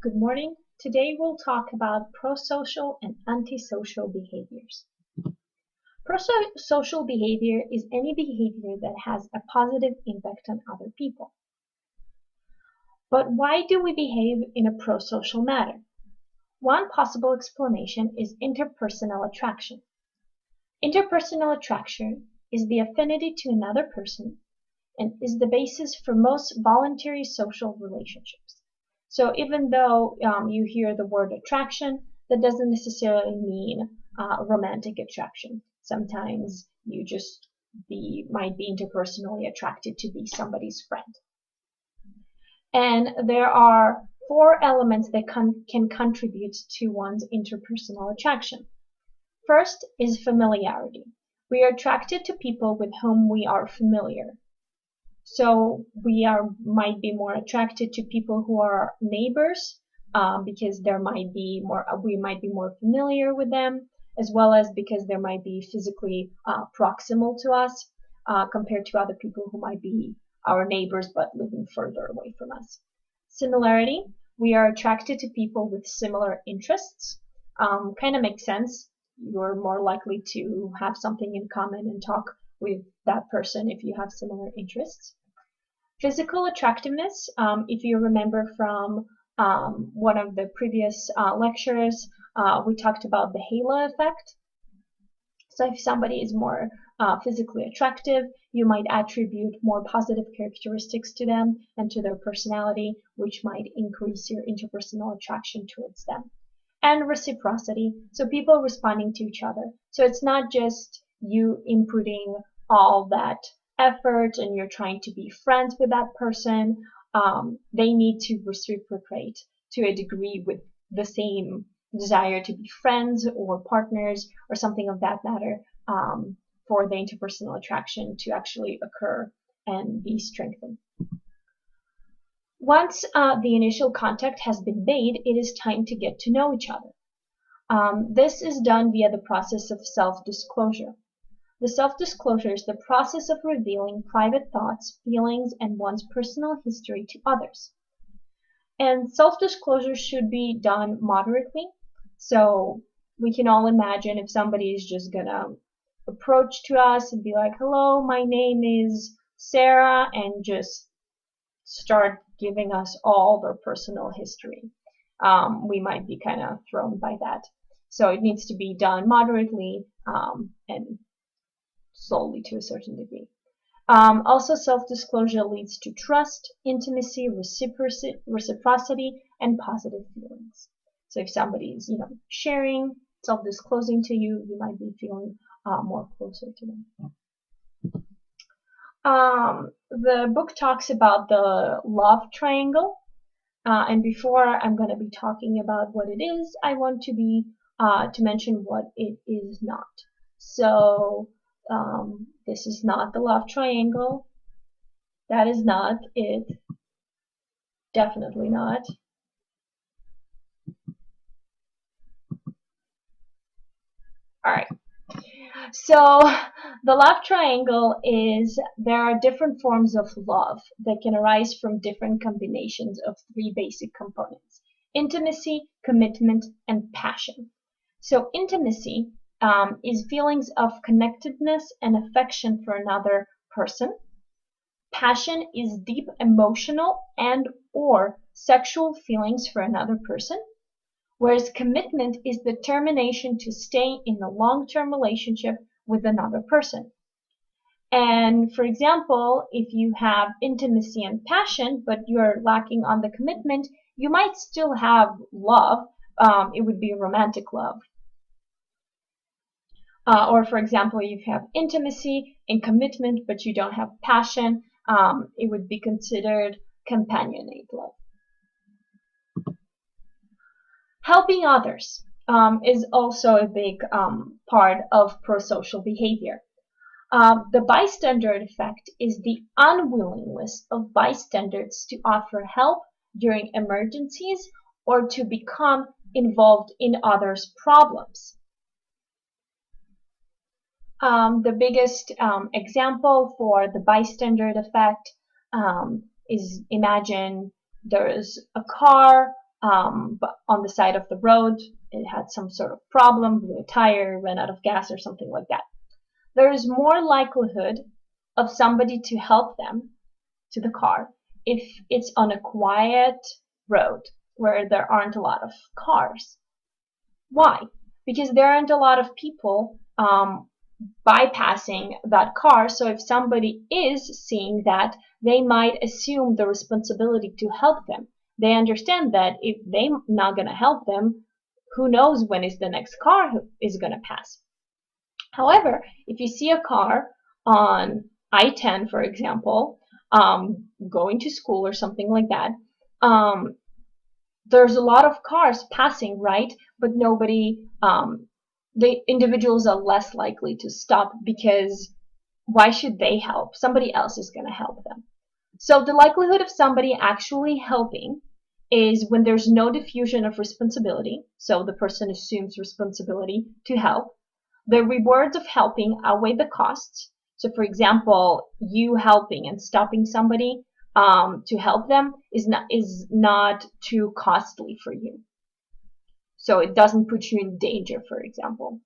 Good morning. Today we'll talk about prosocial and antisocial behaviors. Prosocial behavior is any behavior that has a positive impact on other people. But why do we behave in a prosocial manner? One possible explanation is interpersonal attraction. Interpersonal attraction is the affinity to another person and is the basis for most voluntary social relationships. So even though you hear the word attraction, that doesn't necessarily mean romantic attraction. Sometimes you just might be interpersonally attracted to be somebody's friend. And there are four elements that can contribute to one's interpersonal attraction. First is familiarity. We are attracted to people with whom we are familiar. So might be more attracted to people who are neighbors because we might be more familiar with them, as well as because they might be physically proximal to us compared to other people who might be our neighbors but living further away from us. Similarity, we are attracted to people with similar interests. Kind of makes sense. You're more likely to have something in common and talk with that person if you have similar interests. Physical attractiveness, if you remember from one of the previous lectures, we talked about the halo effect. So if somebody is more physically attractive, you might attribute more positive characteristics to them and to their personality, which might increase your interpersonal attraction towards them. And reciprocity, so people responding to each other. So it's not just you inputting all that effort and you're trying to be friends with that person. They need to reciprocate to a degree with the same desire to be friends or partners or something of that matter for the interpersonal attraction to actually occur and be strengthened. Once the initial contact has been made, it is time to get to know each other. This is done via the process of self-disclosure. The self-disclosure is the process of revealing private thoughts, feelings, and one's personal history to others. And self-disclosure should be done moderately. So we can all imagine if somebody is just gonna approach to us and be like, hello, my name is Sarah, and just start giving us all their personal history. We might be kind of thrown by that. So it needs to be done moderately and slowly to a certain degree. Also, self-disclosure leads to trust, intimacy, reciprocity, and positive feelings. So if somebody is, sharing, self-disclosing to you, you might be feeling more closer to them. The book talks about the love triangle, and before I'm going to be talking about what it is, I want to mention what it is not. So this is not the love triangle. That is not it. Definitely not. Alright. So the love triangle is there are different forms of love that can arise from different combinations of three basic components: intimacy, commitment, and passion. So intimacy is feelings of connectedness and affection for another person. Passion is deep emotional and or sexual feelings for another person, whereas commitment is the determination to stay in a long-term relationship with another person. And for example, if you have intimacy and passion, but you're lacking on the commitment, you might still have love. It would be romantic love. Or for example, if you have intimacy and commitment, but you don't have passion, it would be considered companionate love. Helping others is also a big part of prosocial behavior. The bystander effect is the unwillingness of bystanders to offer help during emergencies or to become involved in others' problems. The biggest example for the bystander effect is, imagine there's a car on the side of the road. It had some sort of problem, blew a tire, ran out of gas, or something like that. There is more likelihood of somebody to help them to the car if it's on a quiet road where there aren't a lot of cars. Why? Because there aren't a lot of people bypassing that car. So if somebody is seeing that, they might assume the responsibility to help them. They understand that if they're not going to help them, who knows when is the next car is going to pass. However, if you see a car on I-10, for example, going to school or something like that, there's a lot of cars passing, right? But nobody, the individuals are less likely to stop because why should they help? Somebody else is going to help them. So the likelihood of somebody actually helping is when there's no diffusion of responsibility. So the person assumes responsibility to help. The rewards of helping outweigh the costs. So for example, you helping and stopping somebody to help them is not too costly for you. So it doesn't put you in danger, for example.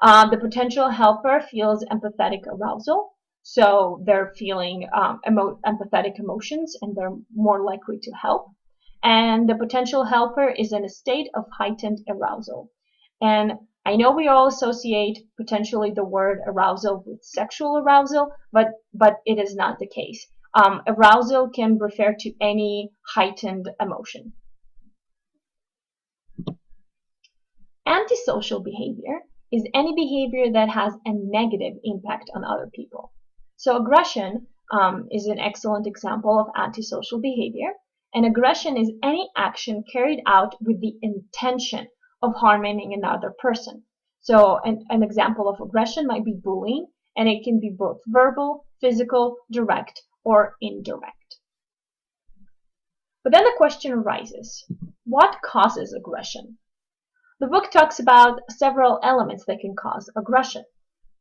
The potential helper feels empathetic arousal. So they're feeling empathetic emotions and they're more likely to help. And the potential helper is in a state of heightened arousal. And I know we all associate potentially the word arousal with sexual arousal, but it is not the case. Arousal can refer to any heightened emotion. Antisocial behavior is any behavior that has a negative impact on other people. So aggression is an excellent example of antisocial behavior. And aggression is any action carried out with the intention of harming another person. So an example of aggression might be bullying, and it can be both verbal, physical, direct, or indirect. But then the question arises, what causes aggression? The book talks about several elements that can cause aggression.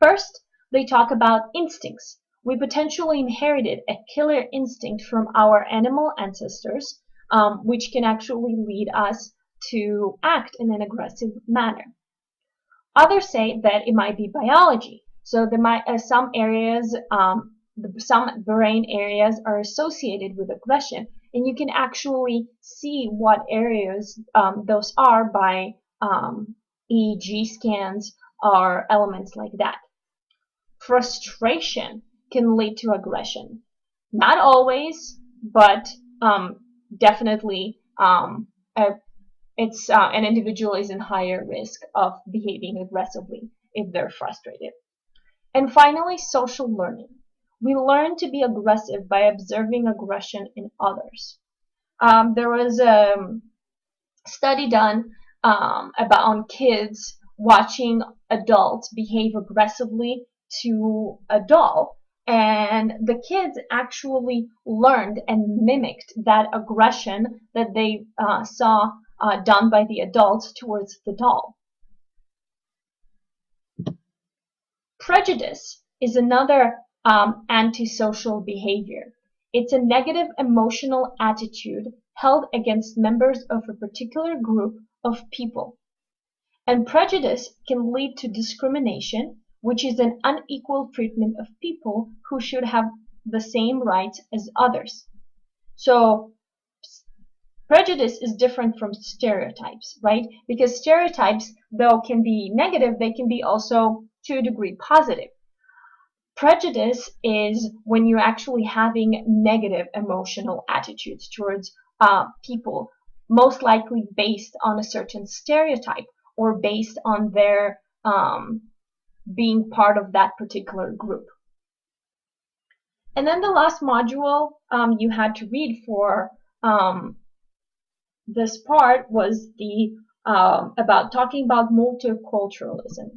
First, they talk about instincts. We potentially inherited a killer instinct from our animal ancestors, which can actually lead us to act in an aggressive manner. Others say that it might be biology. So there might some areas, some brain areas are associated with aggression, and you can actually see what areas those are by EEG scans or elements like that. Frustration can lead to aggression. Not always, but definitely an individual is in higher risk of behaving aggressively if they're frustrated. And finally, social learning. We learn to be aggressive by observing aggression in others. There was a study done on kids watching adults behave aggressively to a doll, and the kids actually learned and mimicked that aggression that they saw done by the adults towards the doll. Prejudice is another antisocial behavior. It's a negative emotional attitude held against members of a particular group of people. And prejudice can lead to discrimination, which is an unequal treatment of people who should have the same rights as others. So prejudice is different from stereotypes, right? Because stereotypes, though can be negative, they can be also to a degree positive. Prejudice is when you're actually having negative emotional attitudes towards people, most likely based on a certain stereotype or based on their being part of that particular group. And then the last module you had to read for this part was the about talking about multiculturalism.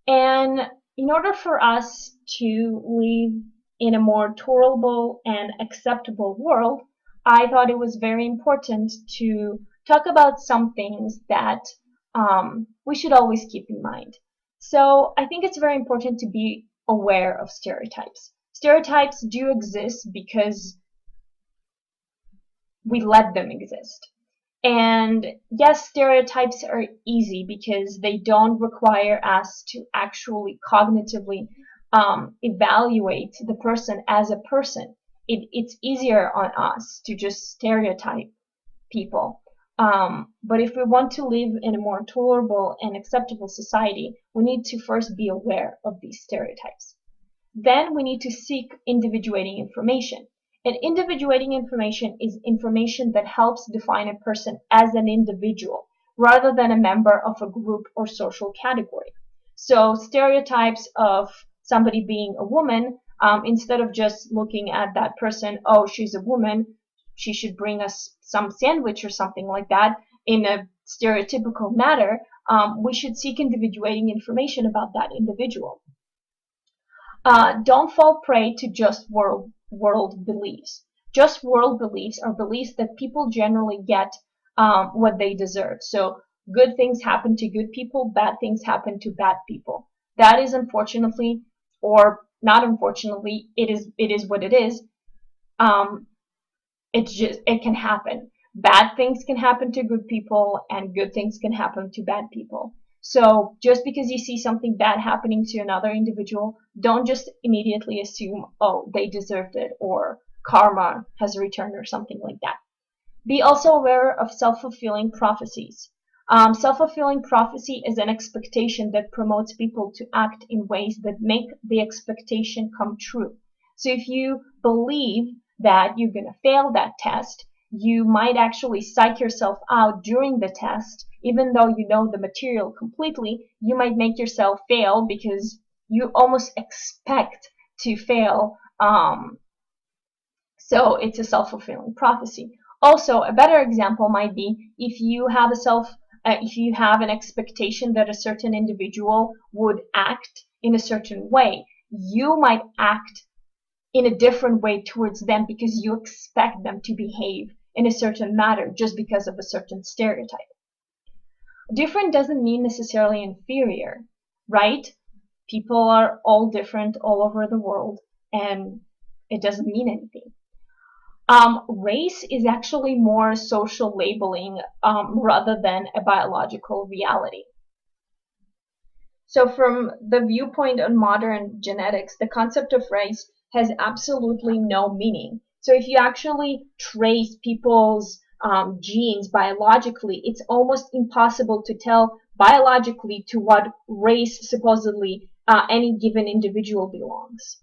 And in order for us to live in a more tolerable and acceptable world, I thought it was very important to talk about some things that we should always keep in mind. So I think it's very important to be aware of stereotypes. Stereotypes do exist because we let them exist. And yes, stereotypes are easy because they don't require us to actually cognitively evaluate the person as a person. It's easier on us to just stereotype people. But if we want to live in a more tolerable and acceptable society, we need to first be aware of these stereotypes. Then we need to seek individuating information. And individuating information is information that helps define a person as an individual rather than a member of a group or social category. So stereotypes of somebody being a woman, instead of just looking at that person, oh, she's a woman, she should bring us some sandwich or something like that in a stereotypical manner, we should seek individuating information about that individual. Don't fall prey to just world beliefs. Just world beliefs are beliefs that people generally get what they deserve. So good things happen to good people, bad things happen to bad people. That is unfortunately, or not unfortunately, it is what it is. Um, it can happen. Bad things can happen to good people, and good things can happen to bad people. So just because you see something bad happening to another individual, don't just immediately assume, oh, they deserved it, or karma has returned, or something like that. Be also aware of self-fulfilling prophecies. Self-fulfilling prophecy is an expectation that promotes people to act in ways that make the expectation come true. So if you believe that you're going to fail that test, you might actually psych yourself out during the test, even though you know the material completely. You might make yourself fail because you almost expect to fail. So it's a self-fulfilling prophecy. Also, a better example might be if you have an expectation that a certain individual would act in a certain way, you might act in a different way towards them because you expect them to behave in a certain manner just because of a certain stereotype. Different doesn't mean necessarily inferior, right? People are all different all over the world, and it doesn't mean anything. Race is actually more social labeling rather than a biological reality. So from the viewpoint on modern genetics, the concept of race has absolutely no meaning. So if you actually trace people's genes biologically, it's almost impossible to tell biologically to what race supposedly any given individual belongs.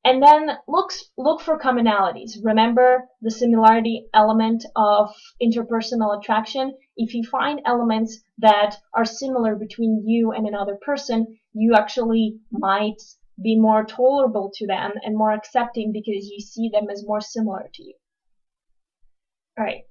And then look for commonalities. Remember the similarity element of interpersonal attraction. If you find elements that are similar between you and another person, you actually might be more tolerable to them and more accepting because you see them as more similar to you. All right.